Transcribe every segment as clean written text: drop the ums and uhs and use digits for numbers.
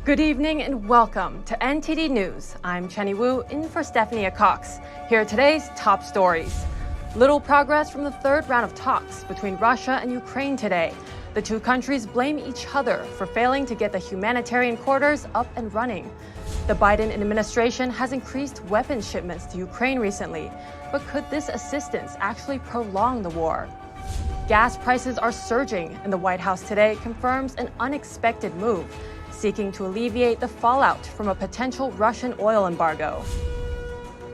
Good evening and welcome to NTD News. I'm Chenny Wu, in for Stephanie Cox. Here are today's top stories. Little progress from the third round of talks between Russia and Ukraine today. The two countries blame each other for failing to get the humanitarian corridors up and running. The Biden administration has increased weapons shipments to Ukraine recently, but could this assistance actually prolong the war? Gas prices are surging, and the White House today confirms an unexpected move, seeking to alleviate the fallout from a potential Russian oil embargo.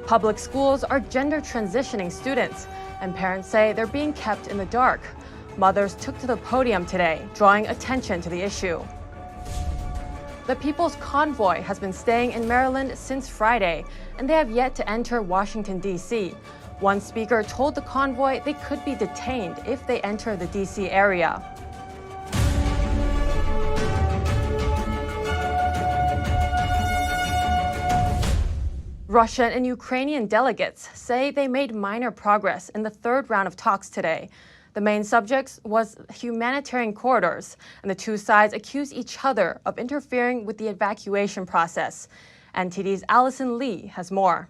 Public schools are gender transitioning students, and parents say they're being kept in the dark. Mothers took to the podium today, drawing attention to the issue. The People's Convoy has been staying in Maryland since Friday, and they have yet to enter Washington, D.C. One speaker told the convoy they could be detained if they enter the D.C. area. Russian and Ukrainian delegates say they made minor progress in the third round of talks today. The main subject was humanitarian corridors, and the two sides accuse each other of interfering with the evacuation process. NTD's Allison Lee has more.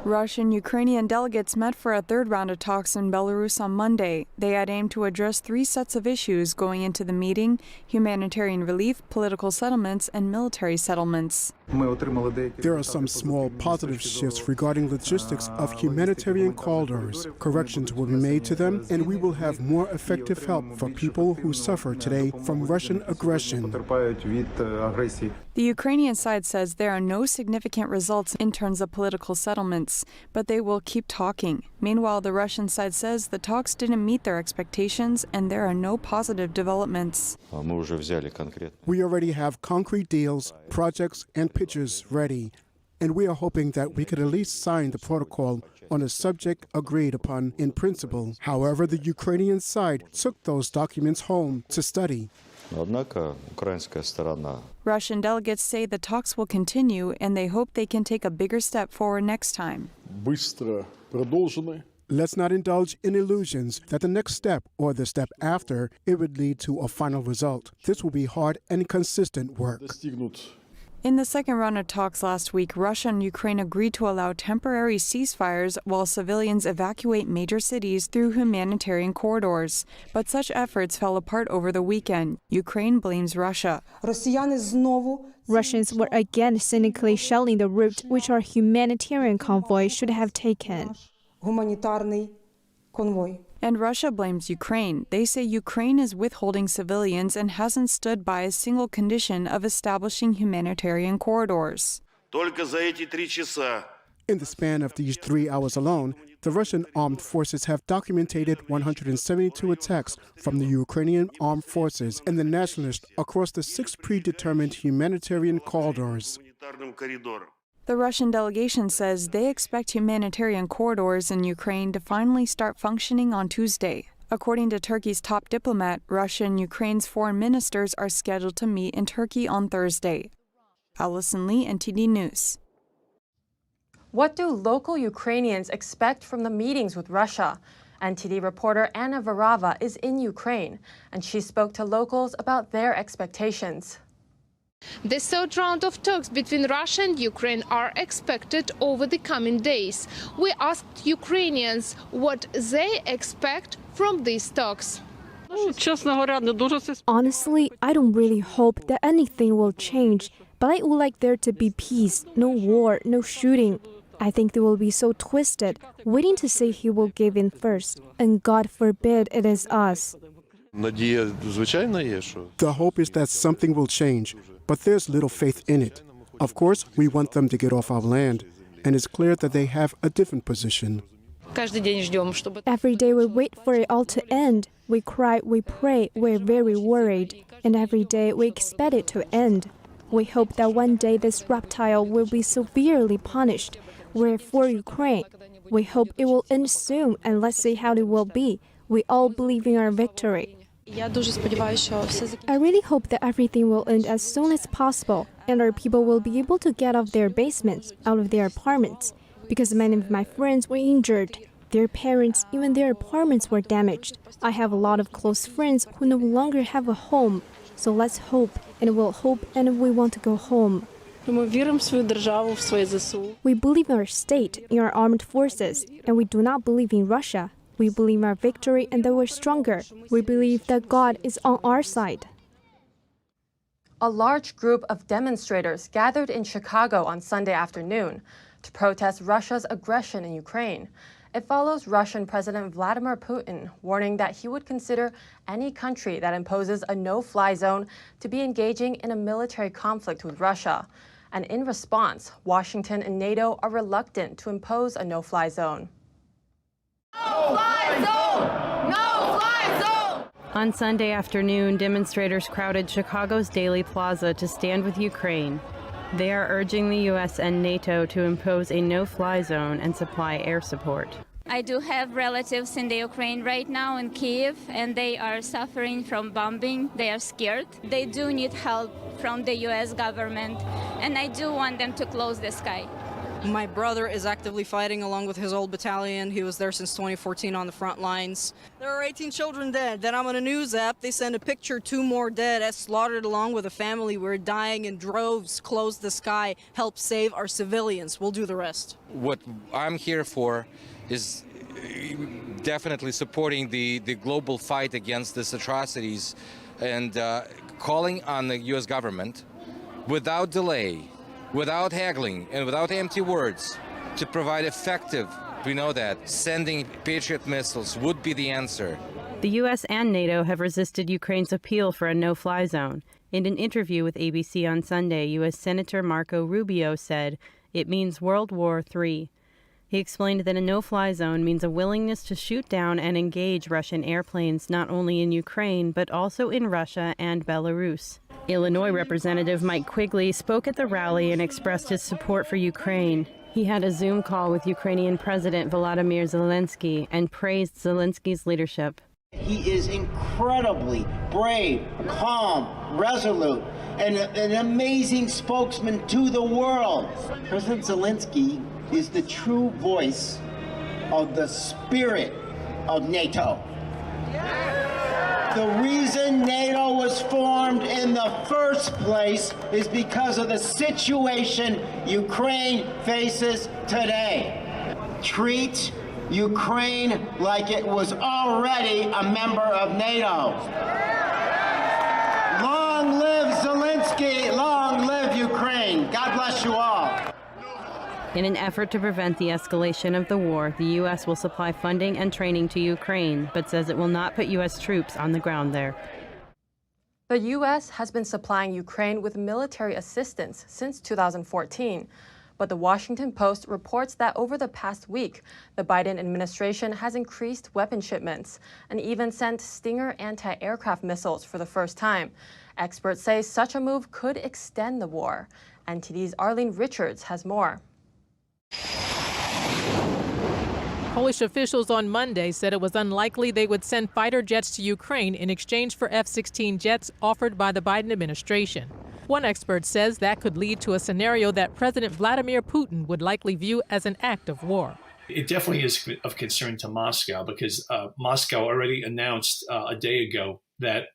Russian-Ukrainian delegates met for a third round of talks in Belarus on Monday. They had aimed to address three sets of issues going into the meeting: humanitarian relief, political settlements, and military settlements. There are some small positive shifts regarding logistics of humanitarian corridors. Corrections will be made to them, and we will have more effective help for people who suffer today from Russian aggression. The Ukrainian side says there are no significant results in terms of political settlements, but they will keep talking. Meanwhile, the Russian side says the talks didn't meet their expectations and there are no positive developments. We already have concrete deals, projects, and pictures ready, and we are hoping that we could at least sign the protocol on a subject agreed upon in principle. However, the Ukrainian side took those documents home to study. Russian delegates say the talks will continue and they hope they can take a bigger step forward next time. Let's not indulge in illusions that the next step or the step after it would lead to a final result. This will be hard and consistent work. In the second round of talks last week, Russia and Ukraine agreed to allow temporary ceasefires while civilians evacuate major cities through humanitarian corridors. But such efforts fell apart over the weekend. Ukraine blames Russia. Russians were again cynically shelling the route which our humanitarian convoy should have taken. And Russia blames Ukraine. They say Ukraine is withholding civilians and hasn't stood by a single condition of establishing humanitarian corridors. In the span of these 3 hours alone, the Russian armed forces have documented 172 attacks from the Ukrainian armed forces and the nationalists across the 6 predetermined humanitarian corridors. The Russian delegation says they expect humanitarian corridors in Ukraine to finally start functioning on Tuesday. According to Turkey's top diplomat, Russia and Ukraine's foreign ministers are scheduled to meet in Turkey on Thursday. Allison Lee, NTD News. What do local Ukrainians expect from the meetings with Russia? NTD reporter Anna Varava is in Ukraine, and she spoke to locals about their expectations. The third round of talks between Russia and Ukraine are expected over the coming days. We asked Ukrainians what they expect from these talks. Honestly, I don't really hope that anything will change, but I would like there to be peace, no war, no shooting. I think they will be so twisted, waiting to see who will give in first, and God forbid it is us. The hope is that something will change, but there's little faith in it. Of course, we want them to get off our land, and it's clear that they have a different position. Every day we wait for it all to end. We cry, we pray, we're very worried, and every day we expect it to end. We hope that one day this reptile will be severely punished. We're for Ukraine. We hope it will end soon, and let's see how it will be. We all believe in our victory. I really hope that everything will end as soon as possible, and our people will be able to get off their basements, out of their apartments, because many of my friends were injured. Their parents, even their apartments were damaged. I have a lot of close friends who no longer have a home. So let's hope, and we'll hope, and we want to go home. We believe in our state, in our armed forces, and we do not believe in Russia. We believe in our victory and that we're stronger. We believe that God is on our side. A large group of demonstrators gathered in Chicago on Sunday afternoon to protest Russia's aggression in Ukraine. It follows Russian President Vladimir Putin warning that he would consider any country that imposes a no-fly zone to be engaging in a military conflict with Russia. And in response, Washington and NATO are reluctant to impose a no-fly zone. No-fly zone! No-fly zone! On Sunday afternoon, demonstrators crowded Chicago's Daily Plaza to stand with Ukraine. They are urging the U.S. and NATO to impose a no-fly zone and supply air support. I do have relatives in the Ukraine right now in Kyiv, and they are suffering from bombing. They are scared. They do need help from the U.S. government, and I do want them to close the sky. My brother is actively fighting along with his old battalion. He was there since 2014 on the front lines. There are 18 children dead. Then on a news app, they send a picture, 2 more dead, as slaughtered along with a family. We're dying in droves. Close the sky. Help save our civilians. We'll do the rest. What I'm here for is definitely supporting the global fight against these atrocities and calling on the U.S. government without delay, without haggling, and without empty words to provide effective, we know that, sending Patriot missiles would be the answer. The U.S. and NATO have resisted Ukraine's appeal for a no-fly zone. In an interview with ABC on Sunday, U.S. Senator Marco Rubio said, "It means World War III." He explained that a no-fly zone means a willingness to shoot down and engage Russian airplanes not only in Ukraine, but also in Russia and Belarus. Illinois Representative Mike Quigley spoke at the rally and expressed his support for Ukraine. He had a Zoom call with Ukrainian President Volodymyr Zelensky and praised Zelensky's leadership. He is incredibly brave, calm, resolute, and an amazing spokesman to the world. President Zelensky is the true voice of the spirit of NATO. The reason NATO was formed in the first place is because of the situation Ukraine faces today. Treat Ukraine like it was already a member of NATO. Long live Zelensky, long live Ukraine. God bless you all. In an effort to prevent the escalation of the war, the U.S. will supply funding and training to Ukraine, but says it will not put U.S. troops on the ground there. The U.S. has been supplying Ukraine with military assistance since 2014. But the Washington Post reports that over the past week, the Biden administration has increased weapon shipments and even sent Stinger anti-aircraft missiles for the first time. Experts say such a move could extend the war. NTD's Arlene Richards has more. Polish officials on Monday said it was unlikely they would send fighter jets to Ukraine in exchange for F-16 jets offered by the Biden administration. One expert says that could lead to a scenario that President Vladimir Putin would likely view as an act of war. It definitely is of concern to Moscow because Moscow already announced a day ago that,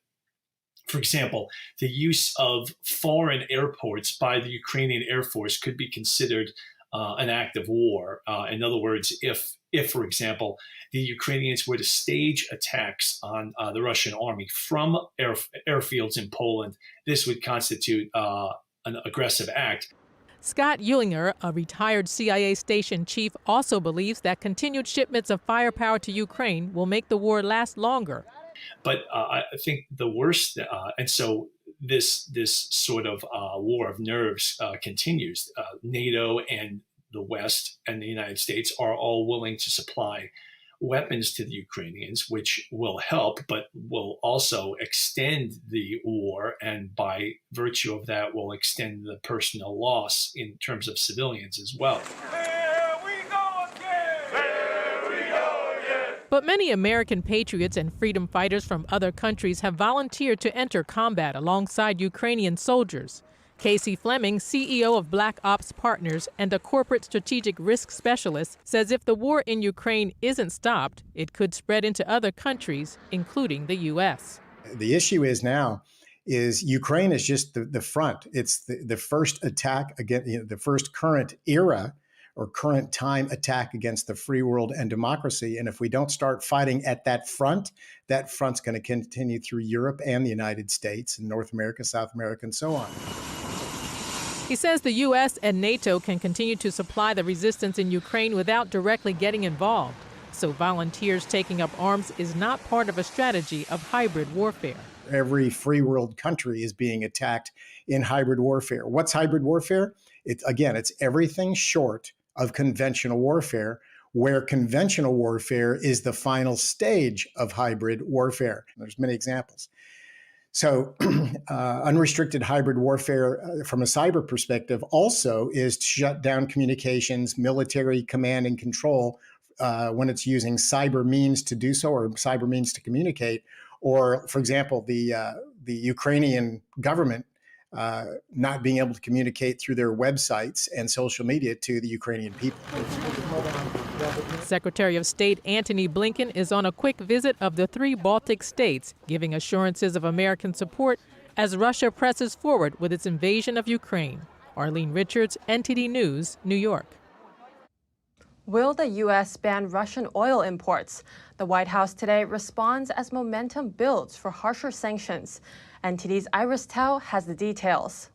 for example, the use of foreign airports by the Ukrainian Air Force could be considered an act of war. In other words, if, for example, the Ukrainians were to stage attacks on the Russian army from airfields in Poland, this would constitute an aggressive act. Scott Uhlinger, a retired CIA station chief, also believes that continued shipments of firepower to Ukraine will make the war last longer. But I think the worst, and so this sort of war of nerves continues. NATO and the West and the United States are all willing to supply weapons to the Ukrainians, which will help, but will also extend the war, and by virtue of that will extend the personal loss in terms of civilians as well. But many American patriots and freedom fighters from other countries have volunteered to enter combat alongside Ukrainian soldiers. Casey Fleming, CEO of Black Ops Partners and a corporate strategic risk specialist, says if the war in Ukraine isn't stopped, it could spread into other countries, including the U.S. The issue is now, is Ukraine is just the front. It's the first attack against, the first current era or current time attack against the free world and democracy. And if we don't start fighting at that front's going to continue through Europe and the United States and North America, South America, and so on. He says the U.S. and NATO can continue to supply the resistance in Ukraine without directly getting involved. So volunteers taking up arms is not part of a strategy of hybrid warfare. Every free world country is being attacked in hybrid warfare. What's hybrid warfare? It's everything short of conventional warfare, where conventional warfare is the final stage of hybrid warfare. There's many examples. So unrestricted hybrid warfare from a cyber perspective also is to shut down communications, military command and control when it's using cyber means to do so, or cyber means to communicate. Or, for example, the Ukrainian government not being able to communicate through their websites and social media to the Ukrainian people. Secretary of State Antony Blinken is on a quick visit of the 3 Baltic states, giving assurances of American support as Russia presses forward with its invasion of Ukraine. Arlene Richards, NTD News, New York. Will the U.S. ban Russian oil imports? The White House today responds as momentum builds for harsher sanctions. NTD's Iris Tao has the details.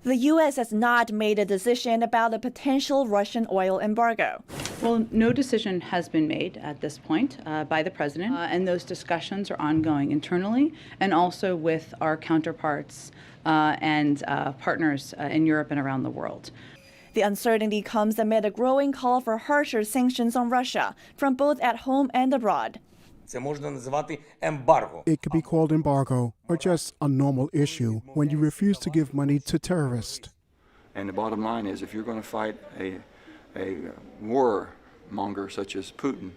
The U.S. has not made a decision about a potential Russian oil embargo. Well, no decision has been made at this point by the president, and those discussions are ongoing internally and also with our counterparts and partners in Europe and around the world. The uncertainty comes amid a growing call for harsher sanctions on Russia from both at home and abroad. It could be called embargo or just a normal issue when you refuse to give money to terrorists. And the bottom line is, if you're going to fight a warmonger such as Putin,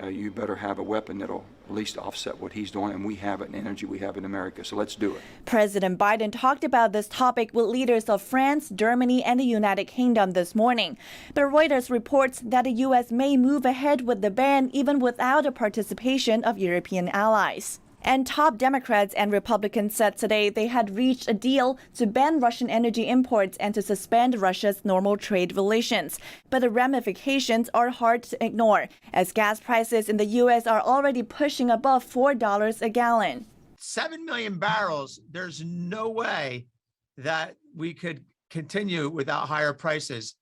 you better have a weapon that'll at least offset what he's doing, and we have it in energy, we have it in America, so let's do it. President Biden talked about this topic with leaders of France, Germany, and the United Kingdom this morning. But Reuters reports that the U.S. may move ahead with the ban even without the participation of European allies. And top Democrats and Republicans said today they had reached a deal to ban Russian energy imports and to suspend Russia's normal trade relations. But the ramifications are hard to ignore, as gas prices in the U.S. are already pushing above $4 a gallon. 7 million barrels, there's no way that we could continue without higher prices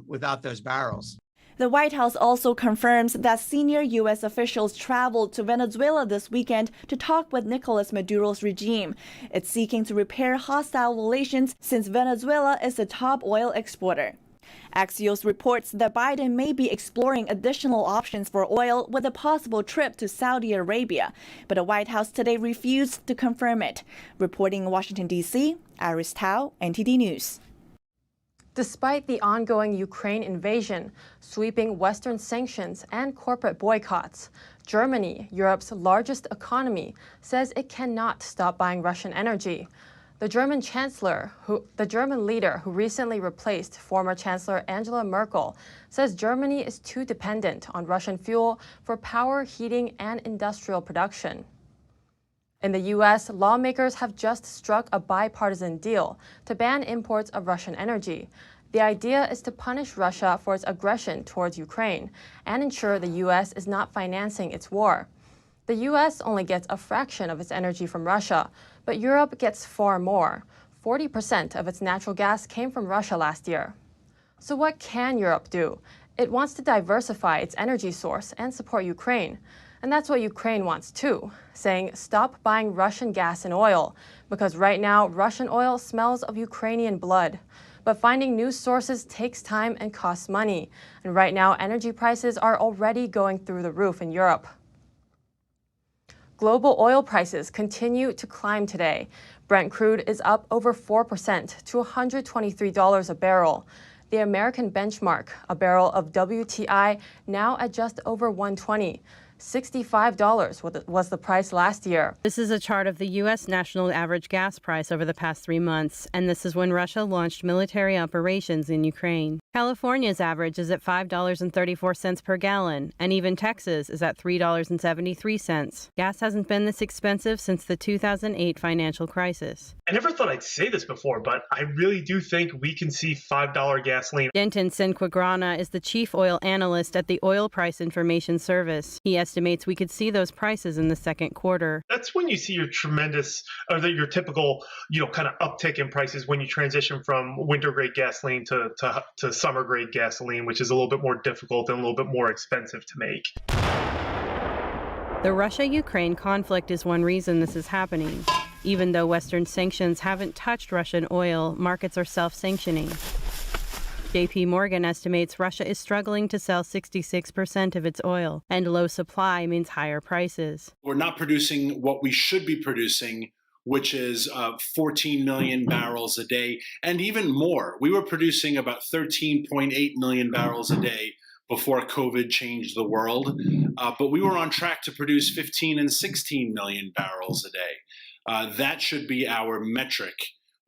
without those barrels. The White House also confirms that senior U.S. officials traveled to Venezuela this weekend to talk with Nicolas Maduro's regime. It's seeking to repair hostile relations since Venezuela is the top oil exporter. Axios reports that Biden may be exploring additional options for oil with a possible trip to Saudi Arabia, but the White House today refused to confirm it. Reporting in Washington, D.C., Iris Tao, NTD News. Despite the ongoing Ukraine invasion, sweeping Western sanctions, and corporate boycotts, Germany, Europe's largest economy, says it cannot stop buying Russian energy. The German leader who recently replaced former Chancellor Angela Merkel, says Germany is too dependent on Russian fuel for power, heating, and industrial production. In the U.S., lawmakers have just struck a bipartisan deal to ban imports of Russian energy. The idea is to punish Russia for its aggression towards Ukraine and ensure the U.S. is not financing its war. The U.S. only gets a fraction of its energy from Russia, but Europe gets far more. 40% of its natural gas came from Russia last year. So what can Europe do? It wants to diversify its energy source and support Ukraine. And that's what Ukraine wants too, saying stop buying Russian gas and oil, because right now Russian oil smells of Ukrainian blood. But finding new sources takes time and costs money. And right now energy prices are already going through the roof in Europe. Global oil prices continue to climb today. Brent crude is up over 4% to $123 a barrel. The American benchmark, a barrel of WTI, now at just over $120. $65 was the price last year. This is a chart of the U.S. national average gas price over the past 3 months, and this is when Russia launched military operations in Ukraine. California's average is at $5.34 per gallon, and even Texas is at $3.73. Gas hasn't been this expensive since the 2008 financial crisis. I never thought I'd say this before, but I really do think we can see $5 gasoline. Denton Senquigrana is the chief oil analyst at the Oil Price Information Service. He estimates we could see those prices in the second quarter. That's when you see your your typical, kind of uptick in prices when you transition from winter grade gasoline to summer grade gasoline, which is a little bit more difficult and a little bit more expensive to make. The Russia-Ukraine conflict is one reason this is happening. Even though Western sanctions haven't touched Russian oil, markets are self-sanctioning. JP Morgan estimates Russia is struggling to sell 66% of its oil, and low supply means higher prices. We're not producing what we should be producing, which is 14 million barrels a day, and even more. We were producing about 13.8 million barrels a day before COVID changed the world, but we were on track to produce 15 and 16 million barrels a day. That should be our metric.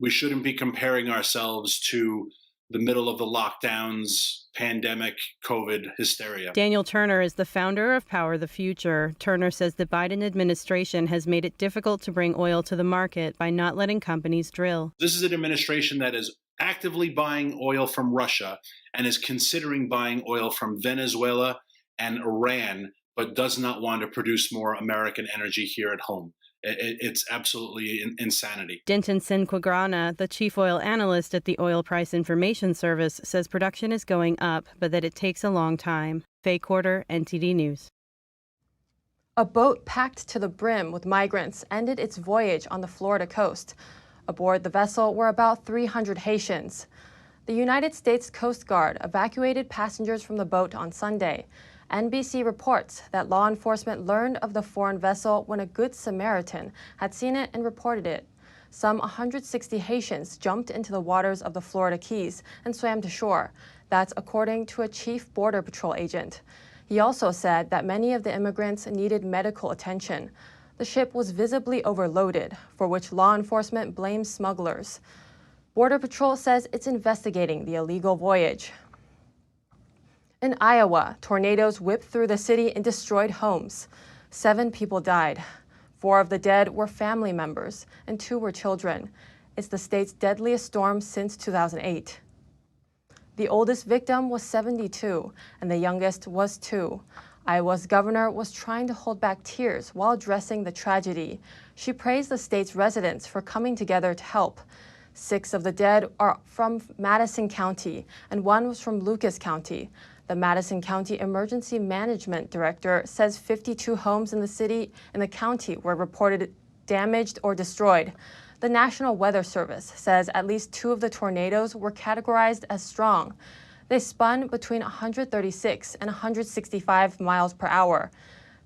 We shouldn't be comparing ourselves to the middle of the lockdowns, pandemic, COVID hysteria. Daniel Turner is the founder of Power the Future. Turner says the Biden administration has made it difficult to bring oil to the market by not letting companies drill. This is an administration that is actively buying oil from Russia and is considering buying oil from Venezuela and Iran, but does not want to produce more American energy here at home. It's absolutely insanity. Denton Senquigrana, the chief oil analyst at the Oil Price Information Service, says production is going up, but that it takes a long time. Faye Quarter, NTD News. A boat packed to the brim with migrants ended its voyage on the Florida coast. Aboard the vessel were about 300 Haitians. The United States Coast Guard evacuated passengers from the boat on Sunday. NBC reports that law enforcement learned of the foreign vessel when a Good Samaritan had seen it and reported it. Some 160 Haitians jumped into the waters of the Florida Keys and swam to shore. That's according to a chief Border Patrol agent. He also said that many of the immigrants needed medical attention. The ship was visibly overloaded, for which law enforcement blames smugglers. Border Patrol says it's investigating the illegal voyage. In Iowa, tornadoes whipped through the city and destroyed homes. 7 people died. 4 of the dead were family members, and 2 were children. It's the state's deadliest storm since 2008. The oldest victim was 72, and the youngest was 2. Iowa's governor was trying to hold back tears while addressing the tragedy. She praised the state's residents for coming together to help. 6 of the dead are from Madison County, and 1 was from Lucas County. The Madison County Emergency Management Director says 52 homes in the county were reported damaged or destroyed. The National Weather Service says at least 2 of the tornadoes were categorized as strong. They spun between 136 and 165 miles per hour.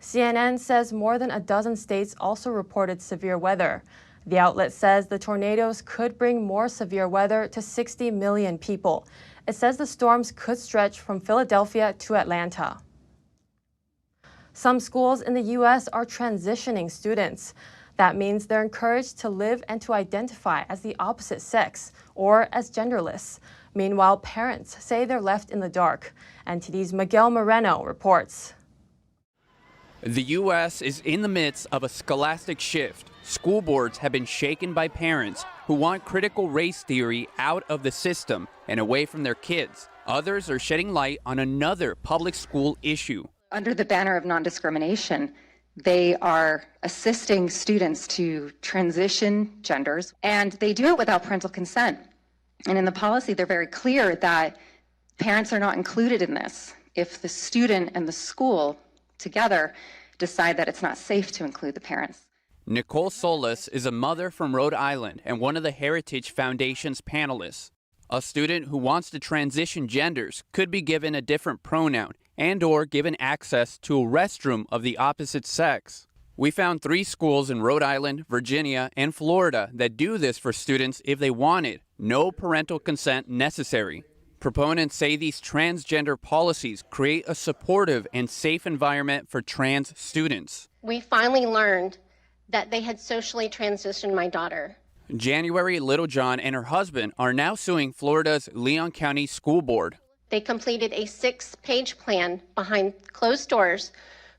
CNN says more than a dozen states also reported severe weather. The outlet says the tornadoes could bring more severe weather to 60 million people. It says the storms could stretch from Philadelphia to Atlanta. Some schools in the U.S. are transitioning students. That means they're encouraged to live and to identify as the opposite sex or as genderless. Meanwhile, parents say they're left in the dark. NTD's Miguel Moreno reports. The U.S. is in the midst of a scholastic shift. School boards have been shaken by parents who want critical race theory out of the system and away from their kids. Others are shedding light on another public school issue. Under the banner of non-discrimination, they are assisting students to transition genders, and they do it without parental consent. And in the policy, they're very clear that parents are not included in this if the student and the school together decide that it's not safe to include the parents. Nicole Solis is a mother from Rhode Island and one of the Heritage Foundation's panelists. A student who wants to transition genders could be given a different pronoun and or given access to a restroom of the opposite sex. We found 3 schools in Rhode Island, Virginia, and Florida that do this for students if they want it. No parental consent necessary. Proponents say these transgender policies create a supportive and safe environment for trans students. We finally learned that they had socially transitioned my daughter. January Littlejohn and her husband are now suing Florida's Leon County School Board. They completed a 6-page plan behind closed doors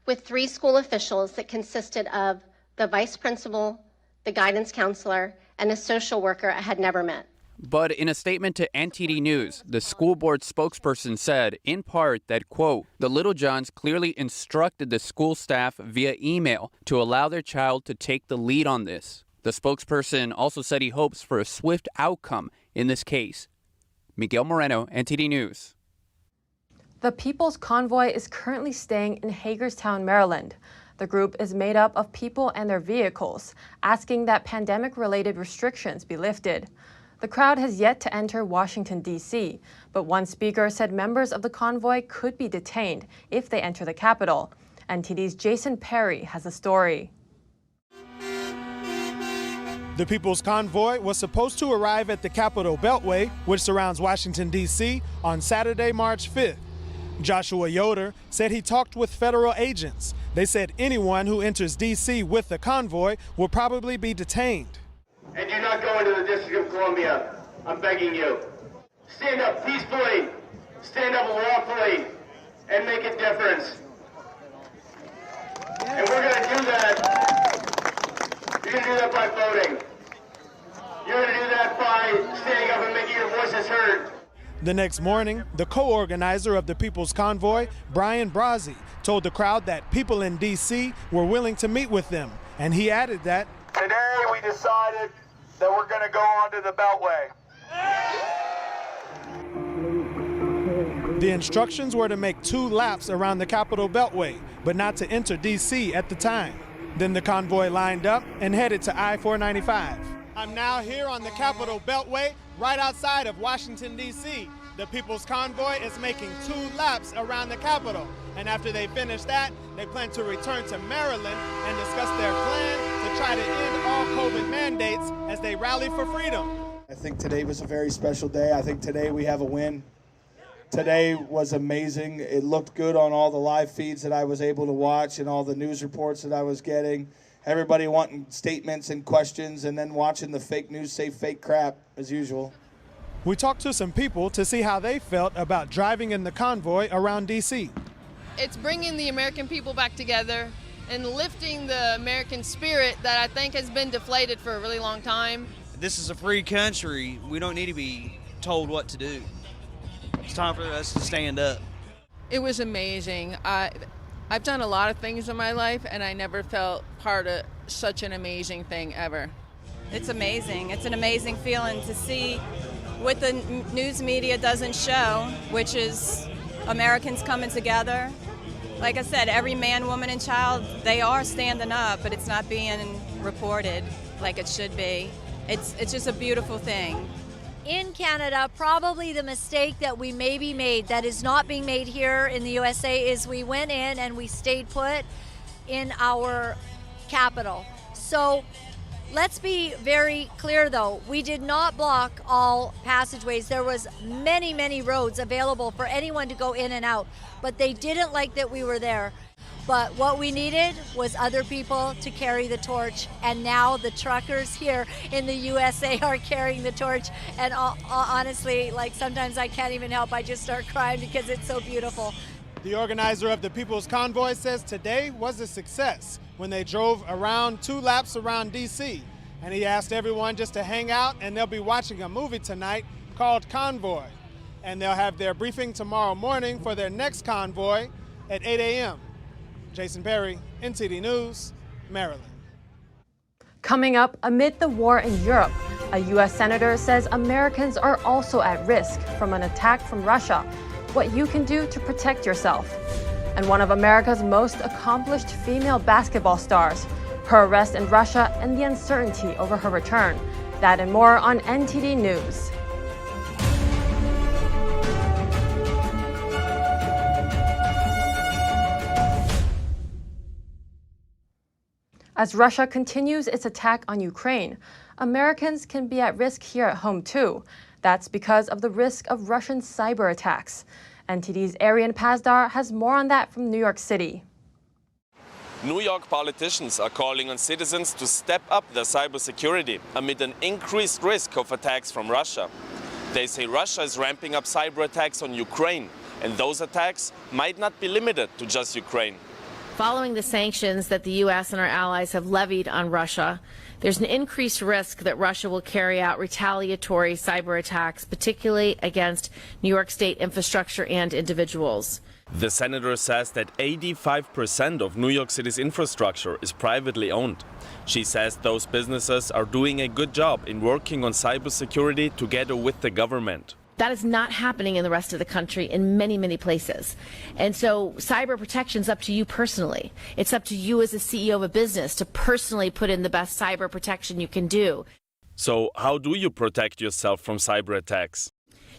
with 3 school officials that consisted of the vice principal, the guidance counselor, and a social worker I had never met. But in a statement to NTD News, the school board spokesperson said, in part, that, quote, the Littlejohns clearly instructed the school staff via email to allow their child to take the lead on this. The spokesperson also said he hopes for a swift outcome in this case. Miguel Moreno, NTD News. The People's Convoy is currently staying in Hagerstown, Maryland. The group is made up of people and their vehicles, asking that pandemic-related restrictions be lifted. The crowd has yet to enter Washington, D.C., but one speaker said members of the convoy could be detained if they enter the Capitol. NTD's Jason Perry has a story. The People's Convoy was supposed to arrive at the Capitol Beltway, which surrounds Washington, D.C., on Saturday, March 5th. Joshua Yoder said he talked with federal agents. They said anyone who enters D.C. with the convoy will probably be detained. And you're not going to the District of Columbia. I'm begging you. Stand up peacefully, stand up lawfully, and make a difference. And we're going to do that. You're going to do that by voting. You're going to do that by standing up and making your voices heard. The next morning, the co-organizer of the People's Convoy, Brian Brazzi, told the crowd that people in D.C. were willing to meet with them, and he added that today we decided that we're going to go onto the Beltway. The instructions were to make 2 laps around the Capitol Beltway, but not to enter D.C. at the time. Then the convoy lined up and headed to I-495. I'm now here on the Capitol Beltway, right outside of Washington, D.C. The People's Convoy is making 2 laps around the Capitol. And after they finish that, they plan to return to Maryland and discuss their plan to try to end all COVID mandates as they rally for freedom. I think today was a very special day. I think today we have a win. Today was amazing. It looked good on all the live feeds that I was able to watch and all the news reports that I was getting. Everybody wanting statements and questions and then watching the fake news say fake crap as usual. We talked to some people to see how they felt about driving in the convoy around D.C. It's bringing the American people back together and lifting the American spirit that I think has been deflated for a really long time. This is a free country. We don't need to be told what to do. It's time for us to stand up. It was amazing. I've done a lot of things in my life, and I never felt part of such an amazing thing ever. It's amazing. It's an amazing feeling to see what the news media doesn't show, which is Americans coming together. Like I said, every man, woman, and child, they are standing up, but it's not being reported like it should be. It's just a beautiful thing. In Canada, probably the mistake that we maybe made that is not being made here in the USA is we went in and we stayed put in our capital. So let's be very clear though, we did not block all passageways. There was many roads available for anyone to go in and out, but they didn't like that we were there. But what we needed was other people to carry the torch, and now the truckers here in the USA are carrying the torch, and honestly, like sometimes I can't even help, I just start crying because it's so beautiful. The organizer of the People's Convoy says today was a success when they drove around 2 laps around D.C. And he asked everyone just to hang out, and they'll be watching a movie tonight called Convoy. And they'll have their briefing tomorrow morning for their next convoy at 8 a.m. Jason Perry, NTD News, Maryland. Coming up, amid the war in Europe, a U.S. senator says Americans are also at risk from an attack from Russia. What you can do to protect yourself. And one of America's most accomplished female basketball stars, her arrest in Russia and the uncertainty over her return. That and more on NTD News. As Russia continues its attack on Ukraine, Americans can be at risk here at home too. That's because of the risk of Russian cyberattacks. NTD's Arian Pazdar has more on that from New York City. New York politicians are calling on citizens to step up their cybersecurity amid an increased risk of attacks from Russia. They say Russia is ramping up cyber attacks on Ukraine, and those attacks might not be limited to just Ukraine. Following the sanctions that the U.S. and our allies have levied on Russia, there's an increased risk that Russia will carry out retaliatory cyber attacks, particularly against New York State infrastructure and individuals. The senator says that 85% of New York City's infrastructure is privately owned. She says those businesses are doing a good job in working on cybersecurity together with the government. That is not happening in the rest of the country in many, many places. And so cyber protection is up to you personally. It's up to you as a CEO of a business to personally put in the best cyber protection you can do. So how do you protect yourself from cyber attacks?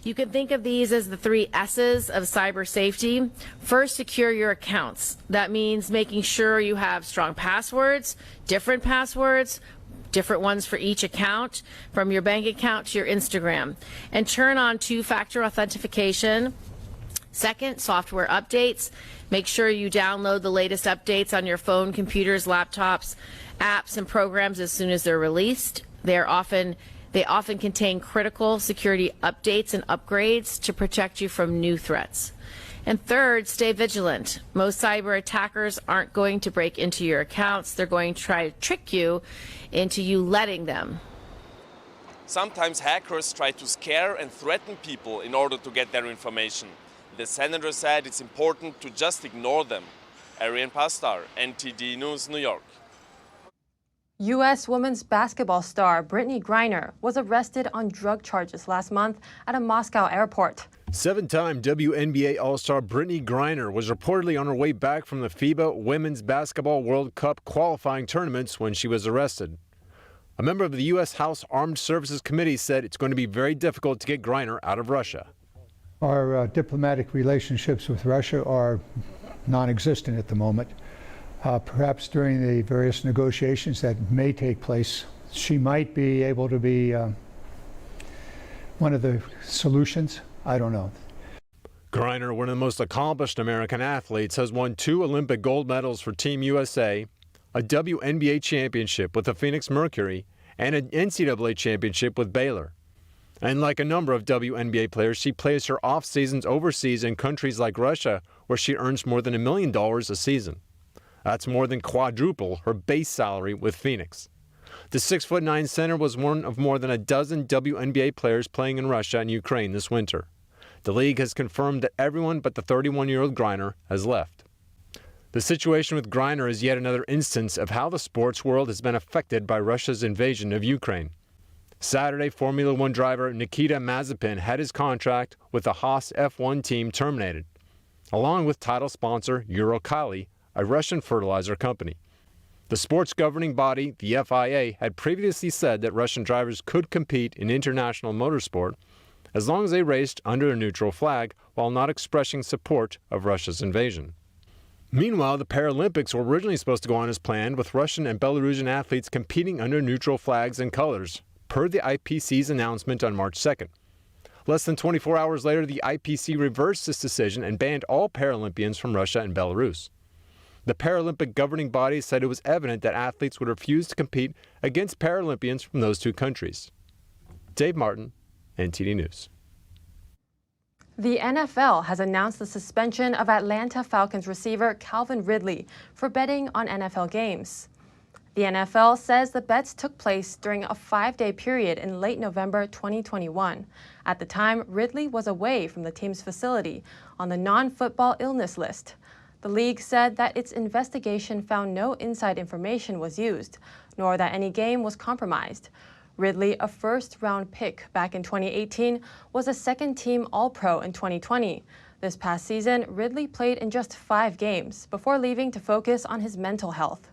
You can think of these as the 3 S's of cyber safety. First, secure your accounts. That means making sure you have strong passwords, different ones for each account, from your bank account to your Instagram. And turn on 2-factor authentication. Second, software updates. Make sure you download the latest updates on your phone, computers, laptops, apps, and programs as soon as they're released. They often contain critical security updates and upgrades to protect you from new threats. And third, stay vigilant. Most cyber attackers aren't going to break into your accounts. They're going to try to trick you into you letting them. Sometimes hackers try to scare and threaten people in order to get their information. The senator said it's important to just ignore them. Arian Pastar, NTD News, New York. U.S. women's basketball star Brittany Griner was arrested on drug charges last month at a Moscow airport. 7-time WNBA All-Star Brittany Griner was reportedly on her way back from the FIBA Women's Basketball World Cup qualifying tournaments when she was arrested. A member of the U.S. House Armed Services Committee said it's going to be very difficult to get Griner out of Russia. Our diplomatic relationships with Russia are non-existent at the moment. Perhaps during the various negotiations that may take place, she might be able to be one of the solutions. I don't know. Griner, one of the most accomplished American athletes, has won 2 Olympic gold medals for Team USA, a WNBA championship with the Phoenix Mercury, and an NCAA championship with Baylor. And like a number of WNBA players, she plays her off seasons overseas in countries like Russia, where she earns more than $1 million a season. That's more than quadruple her base salary with Phoenix. The 6'9" center was one of more than a dozen WNBA players playing in Russia and Ukraine this winter. The league has confirmed that everyone but the 31-year-old Griner has left. The situation with Griner is yet another instance of how the sports world has been affected by Russia's invasion of Ukraine. Saturday, Formula One driver Nikita Mazepin had his contract with the Haas F1 team terminated, along with title sponsor Uralkali, a Russian fertilizer company. The sports governing body, the FIA, had previously said that Russian drivers could compete in international motorsport as long as they raced under a neutral flag while not expressing support of Russia's invasion. Meanwhile, the Paralympics were originally supposed to go on as planned, with Russian and Belarusian athletes competing under neutral flags and colors, per the IPC's announcement on March 2nd. Less than 24 hours later, the IPC reversed this decision and banned all Paralympians from Russia and Belarus. The Paralympic governing body said it was evident that athletes would refuse to compete against Paralympians from those 2 countries. Dave Martin, NTD News. The NFL has announced the suspension of Atlanta Falcons receiver Calvin Ridley for betting on NFL games. The NFL says the bets took place during a 5-day period in late November 2021. At the time, Ridley was away from the team's facility on the non-football illness list. The league said that its investigation found no inside information was used, nor that any game was compromised. Ridley, a first-round pick back in 2018, was a second-team All-Pro in 2020. This past season, Ridley played in just 5 games before leaving to focus on his mental health.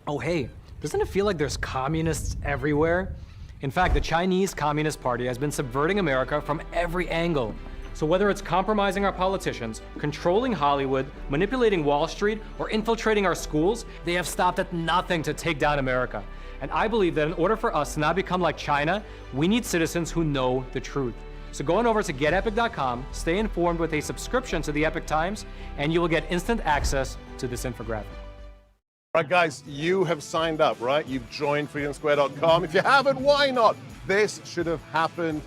Oh, hey, doesn't it feel like there's communists everywhere? In fact, the Chinese Communist Party has been subverting America from every angle. So whether it's compromising our politicians, controlling Hollywood, manipulating Wall Street, or infiltrating our schools, they have stopped at nothing to take down America. And I believe that in order for us to not become like China, we need citizens who know the truth. So go on over to getepic.com, stay informed with a subscription to the Epic Times, and you will get instant access to this infographic. Right, guys, you have signed up, right? You've joined freedomsquare.com. If you haven't, why not? This should have happened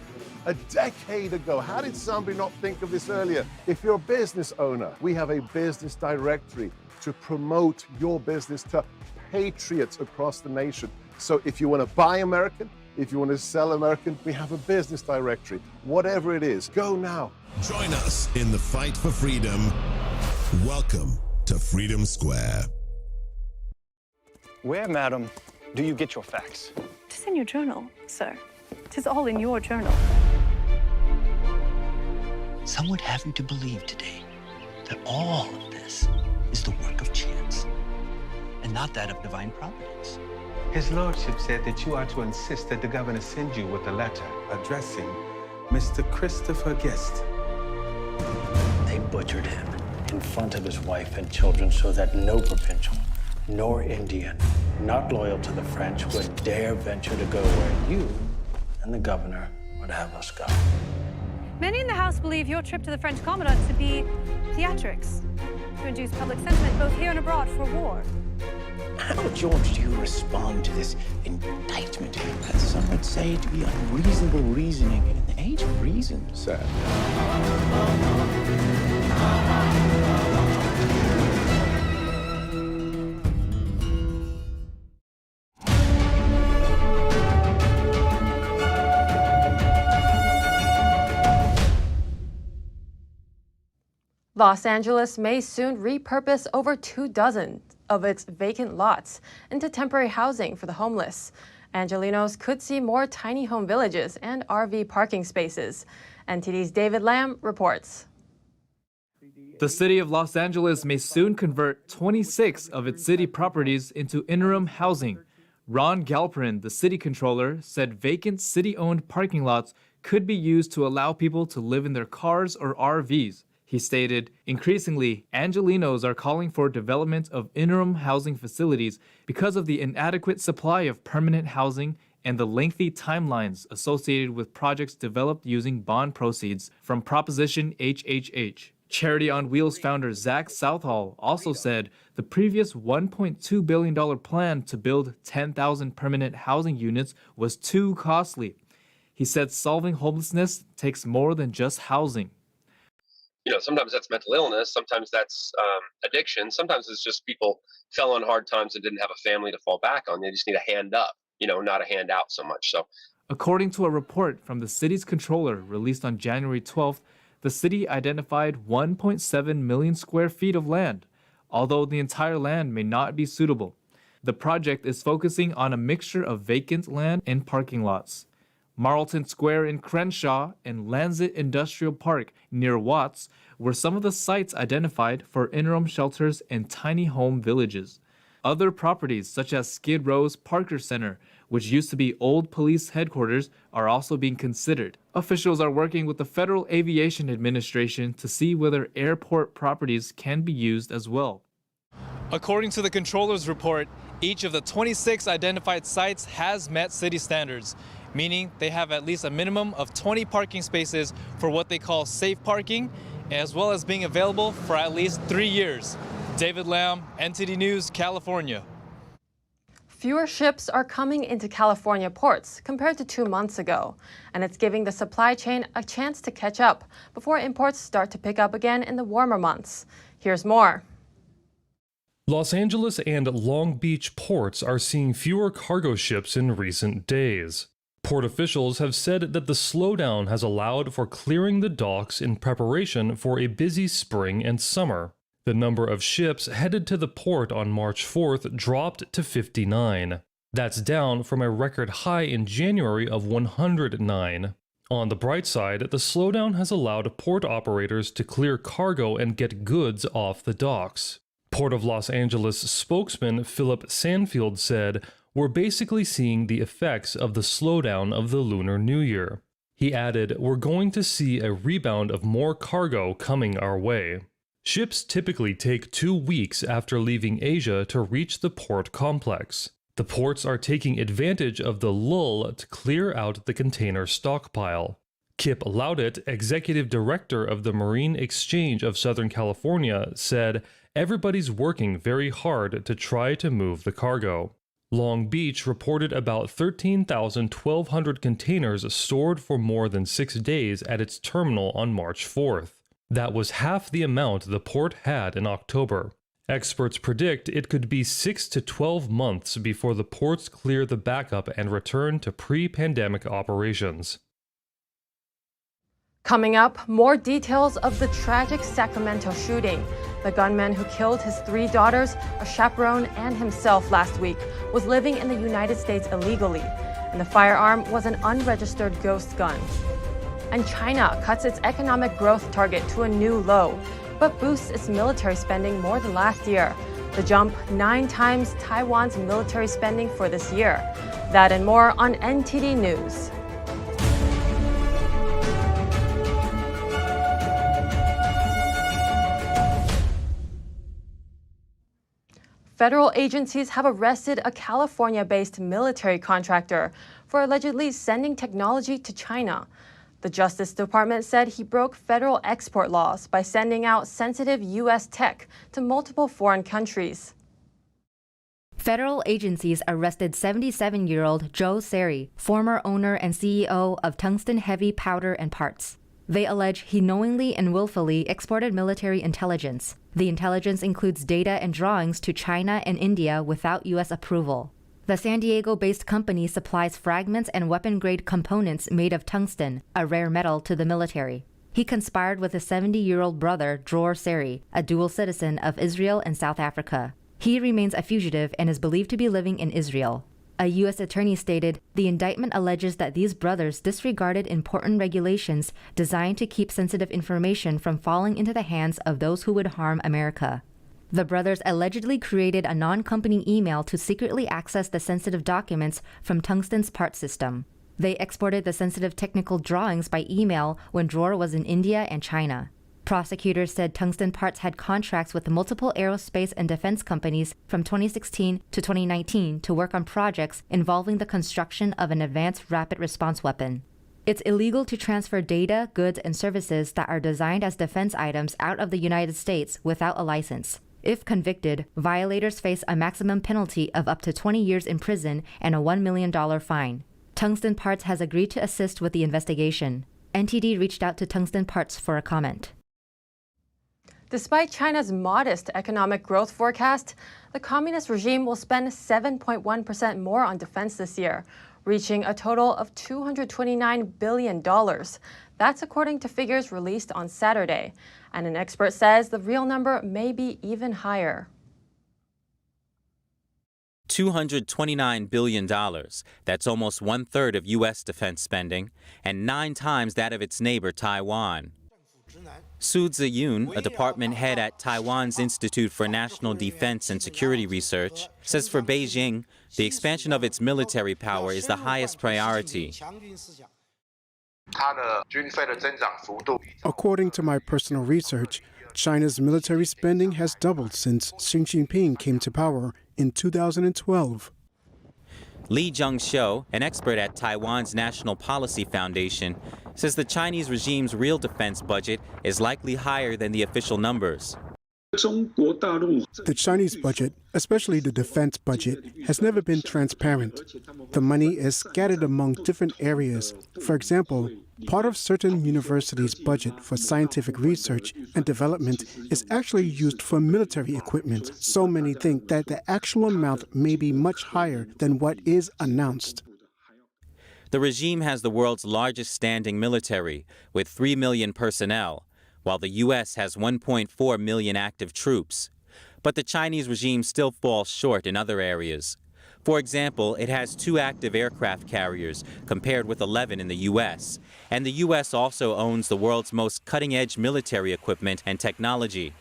a decade ago. How did somebody not think of this earlier? If you're a business owner, we have a business directory to promote your business to patriots across the nation. So if you want to buy American, if you want to sell American, we have a business directory. Whatever it is, go now. Join us in the fight for freedom. Welcome to Freedom Square. Where, madam, do you get your facts? Tis in your journal, sir. Tis all in your journal. Some would have you to believe today that all of this is the work of chance and not that of divine providence. His Lordship said that you are to insist that the governor send you with a letter addressing Mr. Christopher Guest. They butchered him in front of his wife and children so that no provincial nor Indian not loyal to the French would dare venture to go where you and the governor would have us go. Many in the House believe your trip to the French Commandant to be theatrics, to induce public sentiment both here and abroad for war. How, George, do you respond to this indictment that some would say to be unreasonable reasoning in the age of reason, sir? Los Angeles may soon repurpose over 24 of its vacant lots into temporary housing for the homeless. Angelenos could see more tiny home villages and RV parking spaces. NTD's David Lamb reports. The city of Los Angeles may soon convert 26 of its city properties into interim housing. Ron Galperin, the city controller, said vacant city-owned parking lots could be used to allow people to live in their cars or RVs. He stated, increasingly, Angelenos are calling for development of interim housing facilities because of the inadequate supply of permanent housing and the lengthy timelines associated with projects developed using bond proceeds from Proposition HHH. Charity on Wheels founder Zach Southall also said the previous $1.2 billion plan to build 10,000 permanent housing units was too costly. He said solving homelessness takes more than just housing. You know, sometimes that's mental illness, sometimes that's addiction, sometimes it's just people fell on hard times and didn't have a family to fall back on. They just need a hand up, you know, not a hand out so much. So, according to a report from the city's controller released on January 12th, the city identified 1.7 million square feet of land, although the entire land may not be suitable. The project is focusing on a mixture of vacant land and parking lots. Marlton Square in Crenshaw and Lancet Industrial Park near Watts were some of the sites identified for interim shelters and tiny home villages. Other properties, such as Skid Row's Parker Center, which used to be old police headquarters, are also being considered. Officials are working with the Federal Aviation Administration to see whether airport properties can be used as well. According to the controller's report, each of the 26 identified sites has met city standards, meaning they have at least a minimum of 20 parking spaces for what they call safe parking, as well as being available for at least 3 years. David Lamb, NTD News, California. Fewer ships are coming into California ports compared to 2 months ago, and it's giving the supply chain a chance to catch up before imports start to pick up again in the warmer months. Here's more. Los Angeles and Long Beach ports are seeing fewer cargo ships in recent days. Port officials have said that the slowdown has allowed for clearing the docks in preparation for a busy spring and summer. The number of ships headed to the port on March 4th dropped to 59. That's down from a record high in January of 109. On the bright side, the slowdown has allowed port operators to clear cargo and get goods off the docks. Port of Los Angeles spokesman Philip Sanfield said, "We're basically seeing the effects of the slowdown of the Lunar New Year." He added, "We're going to see a rebound of more cargo coming our way." Ships typically take 2 weeks after leaving Asia to reach the port complex. The ports are taking advantage of the lull to clear out the container stockpile. Kip Laudet, executive director of the Marine Exchange of Southern California, said, "Everybody's working very hard to try to move the cargo." Long Beach reported about 13,100 containers stored for more than 6 days at its terminal on March 4th. That was half the amount the port had in October. Experts predict it could be 6 to 12 months before the ports clear the backup and return to pre-pandemic operations. Coming up, more details of the tragic Sacramento shooting. The gunman who killed his 3 daughters, a chaperone, and himself last week was living in the United States illegally, and the firearm was an unregistered ghost gun. And China cuts its economic growth target to a new low, but boosts its military spending more than last year. The jump 9 times Taiwan's military spending for this year. That and more on NTD News. Federal agencies have arrested a California-based military contractor for allegedly sending technology to China. The Justice Department said he broke federal export laws by sending out sensitive U.S. tech to multiple foreign countries. Federal agencies arrested 77-year-old Joe Seri, former owner and CEO of Tungsten Heavy Powder and Parts. They allege he knowingly and willfully exported military intelligence. The intelligence includes data and drawings to China and India without U.S. approval. The San Diego-based company supplies fragments and weapon-grade components made of tungsten, a rare metal, to the military. He conspired with his 70-year-old brother, Dror Seri, a dual citizen of Israel and South Africa. He remains a fugitive and is believed to be living in Israel. A U.S. attorney stated, the indictment alleges that these brothers disregarded important regulations designed to keep sensitive information from falling into the hands of those who would harm America. The brothers allegedly created a non-company email to secretly access the sensitive documents from Tungsten's part system. They exported the sensitive technical drawings by email when Dror was in India and China. Prosecutors said Tungsten Parts had contracts with multiple aerospace and defense companies from 2016 to 2019 to work on projects involving the construction of an advanced rapid response weapon. It's illegal to transfer data, goods, and services that are designed as defense items out of the United States without a license. If convicted, violators face a maximum penalty of up to 20 years in prison and a $1 million fine. Tungsten Parts has agreed to assist with the investigation. NTD reached out to Tungsten Parts for a comment. Despite China's modest economic growth forecast, the communist regime will spend 7.1% more on defense this year, reaching a total of $229 billion. That's according to figures released on Saturday. And an expert says the real number may be even higher. $229 billion. That's almost 1/3 of U.S. defense spending and 9 times that of its neighbor Taiwan. Su Ziyun, a department head at Taiwan's Institute for National Defense and Security Research, says for Beijing, the expansion of its military power is the highest priority. According to my personal research, China's military spending has doubled since Xi Jinping came to power in 2012. Li Zhengxiu, an expert at Taiwan's National Policy Foundation, says the Chinese regime's real defense budget is likely higher than the official numbers. The Chinese budget, especially the defense budget, has never been transparent. The money is scattered among different areas. For example, part of certain universities' budget for scientific research and development is actually used for military equipment. So many think that the actual amount may be much higher than what is announced. The regime has the world's largest standing military, with 3 million personnel, while the U.S. has 1.4 million active troops. But the Chinese regime still falls short in other areas. For example, it has 2 active aircraft carriers, compared with 11 in the U.S., and the U.S. also owns the world's most cutting-edge military equipment and technology.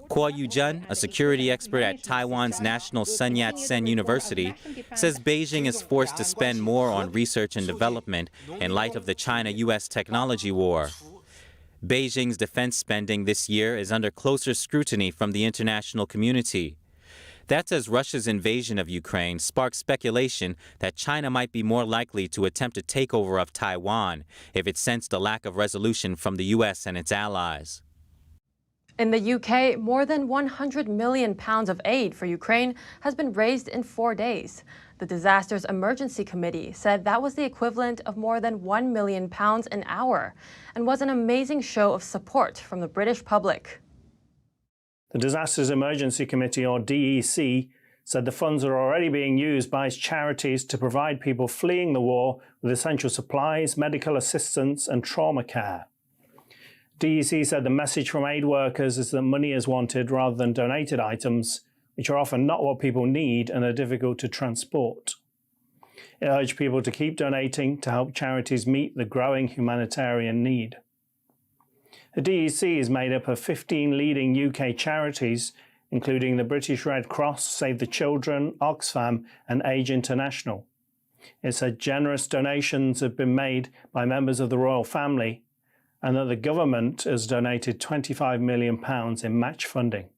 Kuo Yujun, a security expert at Taiwan's National Sun Yat-sen University, says Beijing is forced to spend more on research and development in light of the China-U.S. technology war. Beijing's defense spending this year is under closer scrutiny from the international community. That's as Russia's invasion of Ukraine sparked speculation that China might be more likely to attempt a takeover of Taiwan if it sensed a lack of resolution from the U.S. and its allies. In the UK, more than £100 million of aid for Ukraine has been raised in 4 days. The Disasters Emergency Committee said that was the equivalent of more than £1 million an hour and was an amazing show of support from the British public. The Disasters Emergency Committee, or DEC, said the funds are already being used by charities to provide people fleeing the war with essential supplies, medical assistance and trauma care. DEC said the message from aid workers is that money is wanted rather than donated items, which are often not what people need and are difficult to transport. It urged people to keep donating to help charities meet the growing humanitarian need. The DEC is made up of 15 leading UK charities, including the British Red Cross, Save the Children, Oxfam and Age International. It said generous donations have been made by members of the royal family and that the government has donated £25 million in match funding.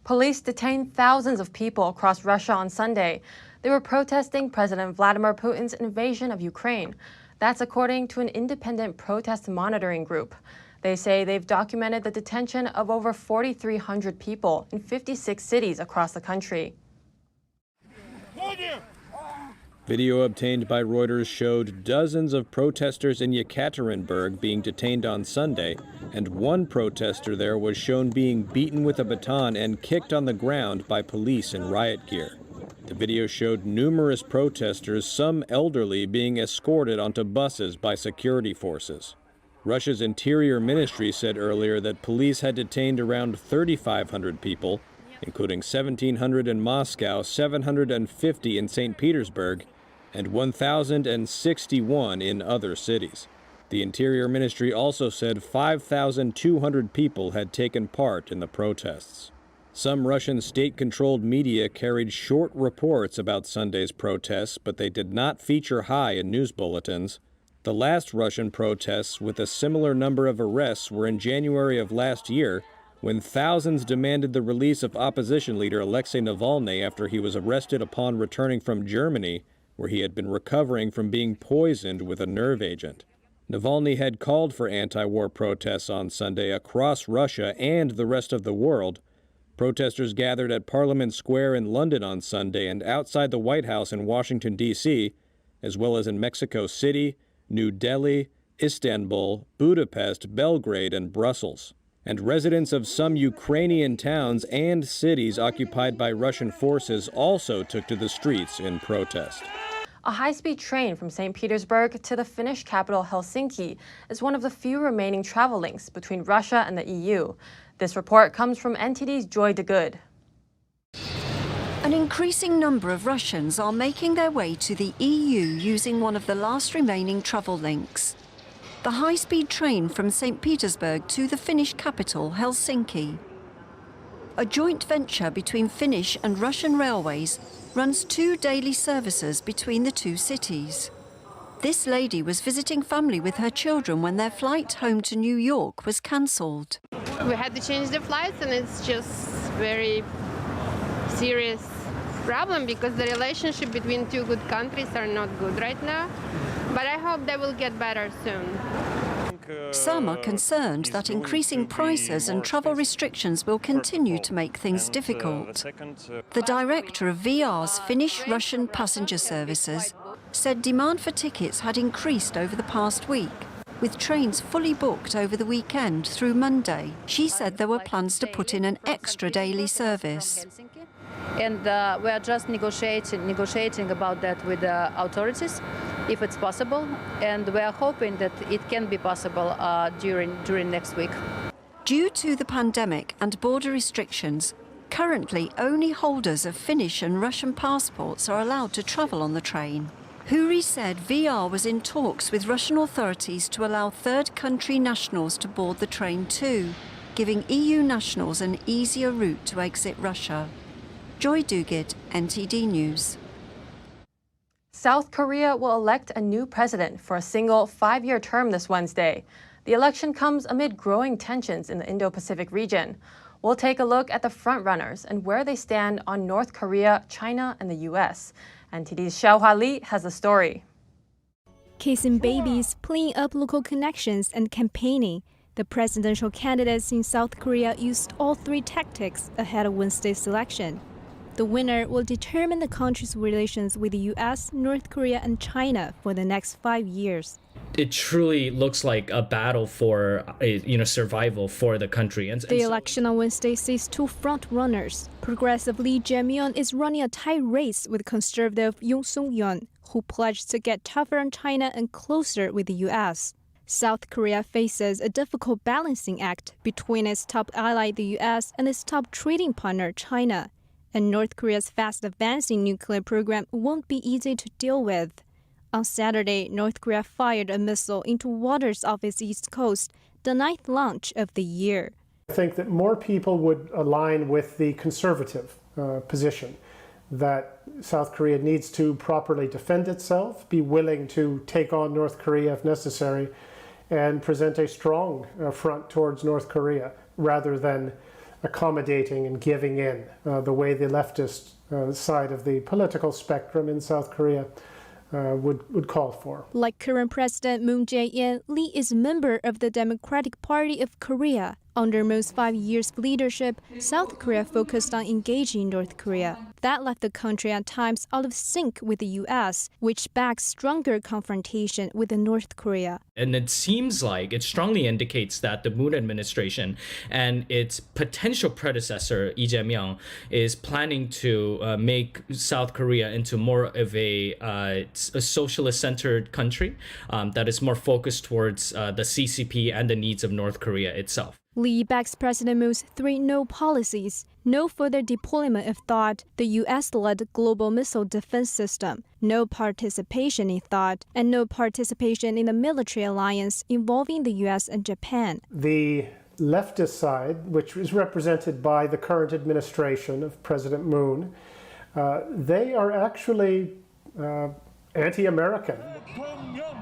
Police detained thousands of people across Russia on Sunday. They were protesting President Vladimir Putin's invasion of Ukraine. That's according to an independent protest monitoring group. They say they've documented the detention of over 4,300 people in 56 cities across the country. Video obtained by Reuters showed dozens of protesters in Yekaterinburg being detained on Sunday, and one protester there was shown being beaten with a baton and kicked on the ground by police in riot gear. The video showed numerous protesters, some elderly, being escorted onto buses by security forces. Russia's Interior Ministry said earlier that police had detained around 3,500 people, including 1,700 in Moscow, 750 in St. Petersburg, and 1,061 in other cities. The Interior Ministry also said 5,200 people had taken part in the protests. Some Russian state-controlled media carried short reports about Sunday's protests, but they did not feature high in news bulletins. The last Russian protests with a similar number of arrests were in January of last year, when thousands demanded the release of opposition leader Alexei Navalny after he was arrested upon returning from Germany, where he had been recovering from being poisoned with a nerve agent. Navalny had called for anti-war protests on Sunday across Russia and the rest of the world. Protesters gathered at Parliament Square in London on Sunday and outside the White House in Washington, D.C., as well as in Mexico City, New Delhi, Istanbul, Budapest, Belgrade, and Brussels. And residents of some Ukrainian towns and cities occupied by Russian forces also took to the streets in protest. A high-speed train from St. Petersburg to the Finnish capital Helsinki is one of the few remaining travel links between Russia and the EU. This report comes from NTD's Joy DeGood. An increasing number of Russians are making their way to the EU using one of the last remaining travel links. The high-speed train from St. Petersburg to the Finnish capital, Helsinki. A joint venture between Finnish and Russian railways runs 2 daily services between the two cities. This lady was visiting family with her children when their flight home to New York was cancelled. We had to change the flights, and it's just very serious problem because the relationship between two good countries are not good right now. But I hope they will get better soon. Some are concerned that increasing prices and travel restrictions will continue to make things difficult. The director of VR's Finnish-Russian passenger services said demand for tickets had increased over the past week, with trains fully booked over the weekend through Monday. She said there were plans to put in an extra daily service. And we are just negotiating about that with the authorities, if it's possible, and we are hoping that it can be possible during next week. Due to the pandemic and border restrictions, currently only holders of Finnish and Russian passports are allowed to travel on the train. Huri said VR was in talks with Russian authorities to allow third country nationals to board the train too, giving EU nationals an easier route to exit Russia. Joy Dugid, NTD News. South Korea will elect a new president for a single 5-year term this Wednesday. The election comes amid growing tensions in the Indo-Pacific region. We'll take a look at the frontrunners and where they stand on North Korea, China, and the U.S. NTD's Xiaohua Li has the story. Kissing babies, playing up local connections, and campaigning. The presidential candidates in South Korea used all three tactics ahead of Wednesday's election. The winner will determine the country's relations with the U.S., North Korea, and China for the next 5 years. It truly looks like a battle for survival for the country. The election on Wednesday sees two front runners. Progressive Lee Jae-myung is running a tight race with conservative Yoon Sung-yeon, who pledged to get tougher on China and closer with the U.S. South Korea faces a difficult balancing act between its top ally, the U.S., and its top trading partner, China. And North Korea's fast-advancing nuclear program won't be easy to deal with. On Saturday, North Korea fired a missile into waters off its east coast, the ninth launch of the year. I think that more people would align with the conservative position that South Korea needs to properly defend itself, be willing to take on North Korea if necessary, and present a strong front towards North Korea rather than accommodating and giving in the way the leftist side of the political spectrum in South Korea would call for. Like current President Moon Jae-in, Lee is a member of the Democratic Party of Korea. Under Moon's 5 years of leadership, South Korea focused on engaging North Korea. That left the country at times out of sync with the U.S., which backs stronger confrontation with North Korea. And it seems like it strongly indicates that the Moon administration and its potential predecessor, Lee Jae-myung, is planning to make South Korea into more of a socialist-centered country that is more focused towards the CCP and the needs of North Korea itself. Lee backs President Moon's 3 no policies: no further deployment of THAAD, the U.S.-led global missile defense system, no participation in THAAD, and no participation in the military alliance involving the U.S. and Japan. The leftist side, which is represented by the current administration of President Moon, they are actually anti-American.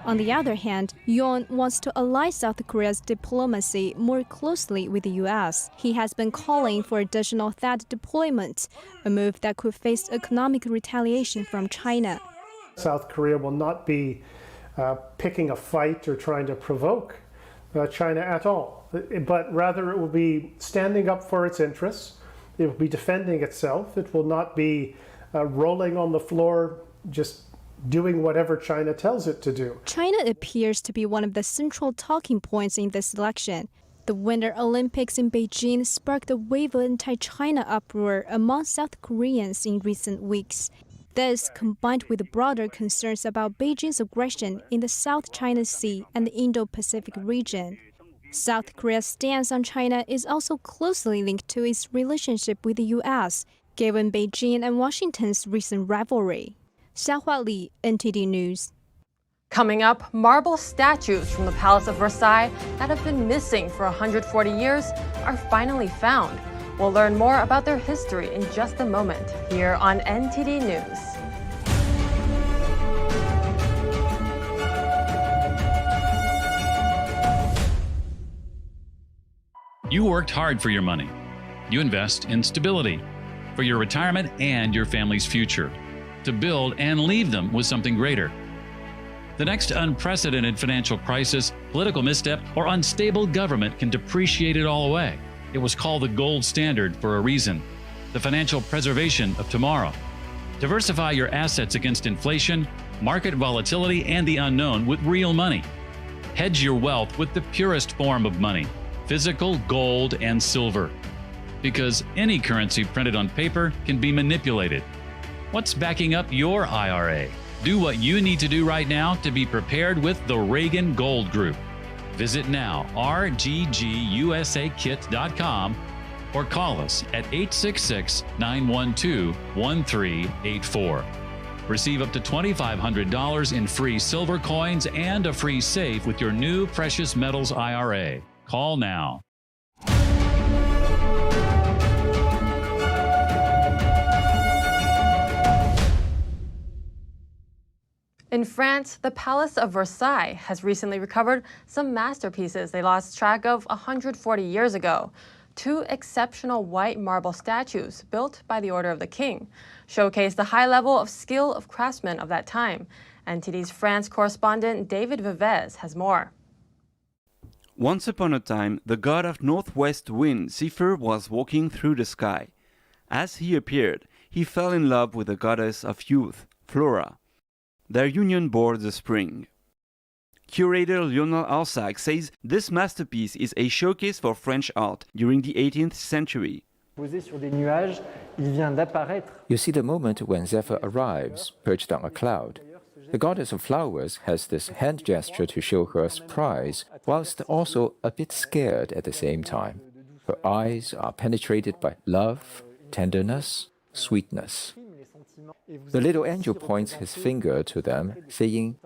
On the other hand, Yoon wants to ally South Korea's diplomacy more closely with the U.S. He has been calling for additional THAAD deployment, a move that could face economic retaliation from China. South Korea will not be picking a fight or trying to provoke China at all, but rather it will be standing up for its interests. It will be defending itself. It will not be rolling on the floor, just doing whatever China tells it to do. China appears to be one of the central talking points in this election. The Winter Olympics in Beijing sparked a wave of anti-China uproar among South Koreans in recent weeks. This, combined with broader concerns about Beijing's aggression in the South China Sea and the Indo-Pacific region. South Korea's stance on China is also closely linked to its relationship with the U.S., given Beijing and Washington's recent rivalry. Xiaohua Li, NTD News. Coming up, marble statues from the Palace of Versailles that have been missing for 140 years are finally found. We'll learn more about their history in just a moment here on NTD News. You worked hard for your money. You invest in stability for your retirement and your family's future, to build and leave them with something greater. The next unprecedented financial crisis, political misstep, or unstable government can depreciate it all away. It was called the gold standard for a reason, the financial preservation of tomorrow. Diversify your assets against inflation, market volatility, and the unknown with real money. Hedge your wealth with the purest form of money, physical gold and silver. Because any currency printed on paper can be manipulated. What's backing up your IRA? Do what you need to do right now to be prepared with the Reagan Gold Group. Visit now, rggusakit.com, or call us at 866-912-1384. Receive up to $2,500 in free silver coins and a free safe with your new precious metals IRA. Call now. In France, the Palace of Versailles has recently recovered some masterpieces they lost track of 140 years ago. two exceptional white marble statues built by the order of the king showcase the high level of skill of craftsmen of that time. NTD's France correspondent David Vivez has more. Once upon a time, the god of northwest wind, Zephyr, was walking through the sky. As he appeared, he fell in love with the goddess of youth, Flora. Their union bore the spring. Curator Lionel Alsac says this masterpiece is a showcase for French art during the 18th century. You see the moment when Zephyr arrives, perched on a cloud. The goddess of flowers has this hand gesture to show her surprise, whilst also a bit scared at the same time. Her eyes are penetrated by love, tenderness, sweetness. The little angel points his finger to them, saying,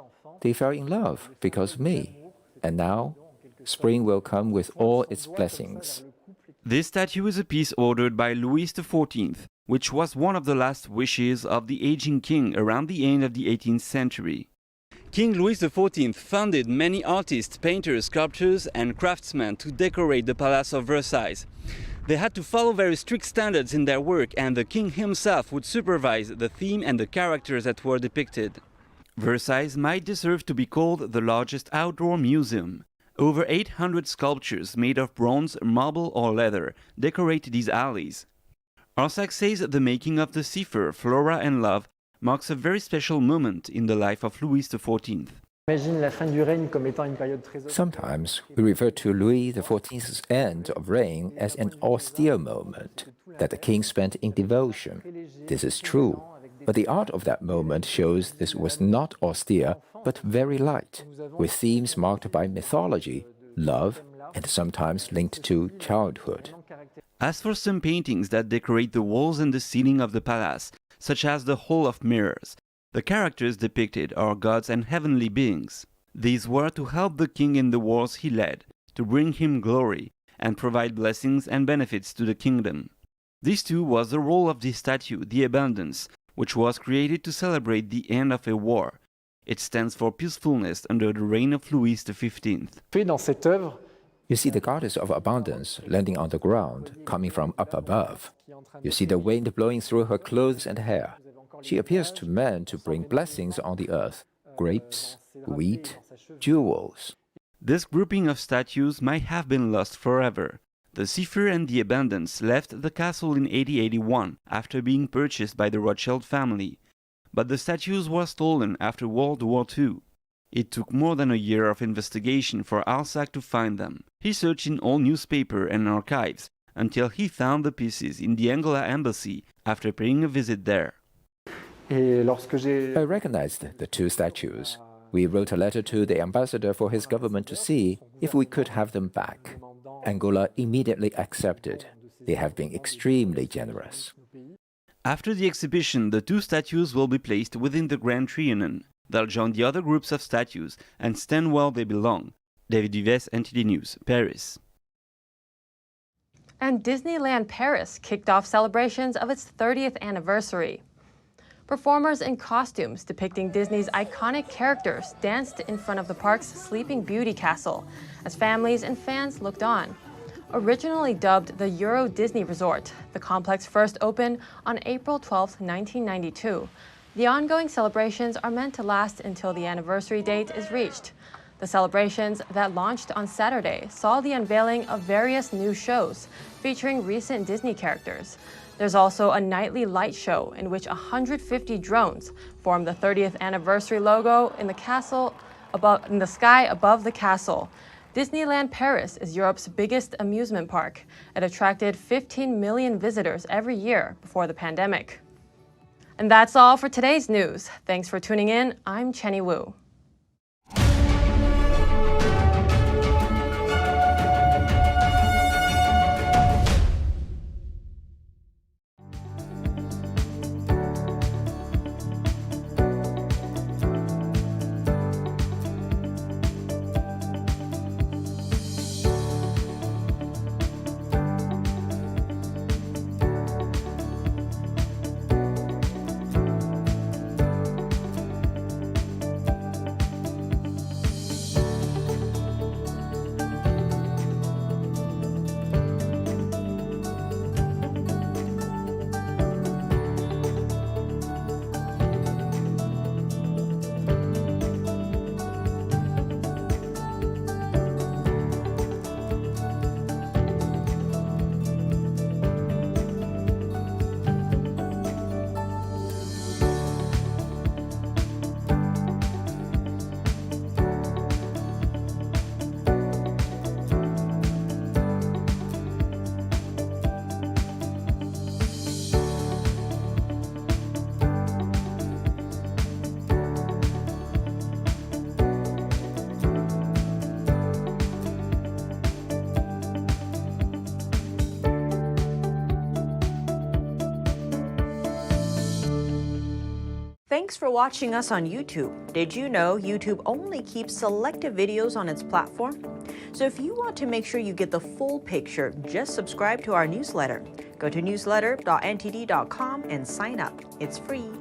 "They fell in love because of me, and now spring will come with all its blessings." This statue is a piece ordered by Louis XIV, which was one of the last wishes of the aging king around the end of the 18th century. King Louis XIV funded many artists, painters, sculptors, and craftsmen to decorate the Palace of Versailles. They had to follow very strict standards in their work, and the king himself would supervise the theme and the characters that were depicted. Versailles might deserve to be called the largest outdoor museum. Over 800 sculptures made of bronze, marble or leather decorate these alleys. Arsac says the making of the Zephyr, Flora and Love marks a very special moment in the life of Louis XIV. Sometimes we refer to Louis XIV's end of reign as an austere moment that the king spent in devotion. This is true, but the art of that moment shows this was not austere, but very light, with themes marked by mythology, love, and sometimes linked to childhood. As for some paintings that decorate the walls and the ceiling of the palace, such as the Hall of Mirrors, the characters depicted are gods and heavenly beings. These were to help the king in the wars he led, to bring him glory, and provide blessings and benefits to the kingdom. This too was the role of this statue, the Abundance, which was created to celebrate the end of a war. It stands for peacefulness under the reign of Louis XV. You see the goddess of abundance landing on the ground, coming from up above. You see the wind blowing through her clothes and hair. She appears to men to bring blessings on the earth, grapes, wheat, jewels. This grouping of statues might have been lost forever. The Zephyr and the Abundance left the castle in 1881 after being purchased by the Rothschild family. But the statues were stolen after World War II. It took more than a year of investigation for Alsac to find them. He searched in all newspapers and archives until he found the pieces in the Angola embassy after paying a visit there. I recognized the two statues. We wrote a letter to the ambassador for his government to see if we could have them back. Angola immediately accepted. They have been extremely generous. After the exhibition, the two statues will be placed within the Grand Trianon. They'll join the other groups of statues and stand where they belong. David Vives, NTD News, Paris. And Disneyland Paris kicked off celebrations of its 30th anniversary. Performers in costumes depicting Disney's iconic characters danced in front of the park's Sleeping Beauty castle as families and fans looked on. Originally dubbed the Euro Disney Resort, the complex first opened on April 12, 1992. The ongoing celebrations are meant to last until the anniversary date is reached. The celebrations that launched on Saturday saw the unveiling of various new shows featuring recent Disney characters. There's also a nightly light show in which 150 drones form the 30th anniversary logo in the sky above the castle. Disneyland Paris is Europe's biggest amusement park. It attracted 15 million visitors every year before the pandemic. And that's all for today's news. Thanks for tuning in. I'm Chenny Wu. Thanks for watching us on YouTube. Did you know YouTube only keeps selective videos on its platform? So if you want to make sure you get the full picture, just subscribe to our newsletter. Go to newsletter.ntd.com and sign up. It's free.